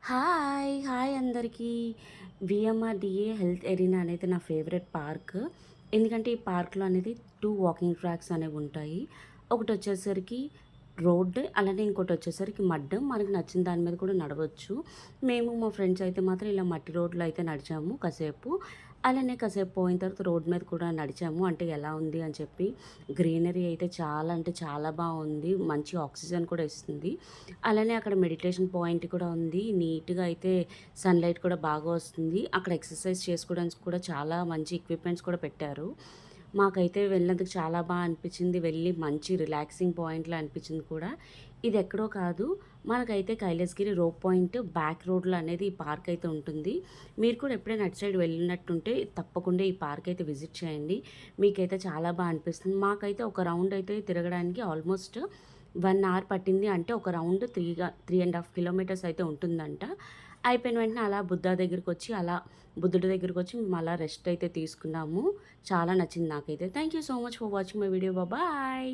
Hi అందరికీ. VMRDA health arena అనేది నా ఫేవరెట్ పార్క్. ఎందుకంటే ఈ పార్క్‌లో అనేది 2 వాకింగ్ ట్రాక్స్ అనేవుంటాయి. ఒకటొచ్చేసరికి రోడ్, అలానే ఇంకోటొచ్చేసరికి మడ్. మనకు నచ్చిన దాని మీద కూడా నడవచ్చు. మేము మా ఫ్రెండ్స్ అయితే మాత్రం ఇలా మట్టి రోడ్‌లో అయితే నడిచాము కాసేపు. అలానే కాసేపు పోయిన తర్వాత రోడ్ మీద కూడా నడిచాము. అంటే ఎలా ఉంది అని చెప్పి. గ్రీనరీ అయితే చాలా అంటే చాలా బావుంది. మంచి ఆక్సిజన్ కూడా ఇస్తుంది. అలానే అక్కడ మెడిటేషన్ పాయింట్ కూడా ఉంది. నీట్‌గా అయితే సన్‌లైట్ కూడా బాగా వస్తుంది. అక్కడ ఎక్సర్సైజ్ చేసుకోవడానికి కూడా చాలా మంచి ఎక్విప్‌మెంట్స్ కూడా పెట్టారు. మాకైతే వెళ్ళినందుకు చాలా అనిపించింది. వెళ్ళి మంచి రిలాక్సింగ్ పాయింట్‌లా అనిపించింది కూడా. ఇదెక్కడో కాదు, మనకైతే కైలాసగిరి రోప్ పాయింట్ బ్యాక్ రోడ్‌లో అనేది ఈ పార్క్ అయితే ఉంటుంది. మీరు కూడా ఎప్పుడైనా అటు సైడ్ వెళ్ళినట్టుంటే తప్పకుండా ఈ పార్క్ అయితే విజిట్ చేయండి. మీకైతే చాలా అనిపిస్తుంది. మాకైతే ఒక రౌండ్ అయితే తిరగడానికి ఆల్మోస్ట్ 1 అవర్ పట్టింది. అంటే ఒక రౌండ్ 3.5 కిలోమీటర్స్ అయితే ఉంటుందంట. అయిపోయిన వెంటనే అలా బుద్ధుడి దగ్గరకొచ్చి మేము అలా రెస్ట్ అయితే తీసుకున్నాము. చాలా నచ్చింది నాకైతే. Thank you so much for watching my video. Bye.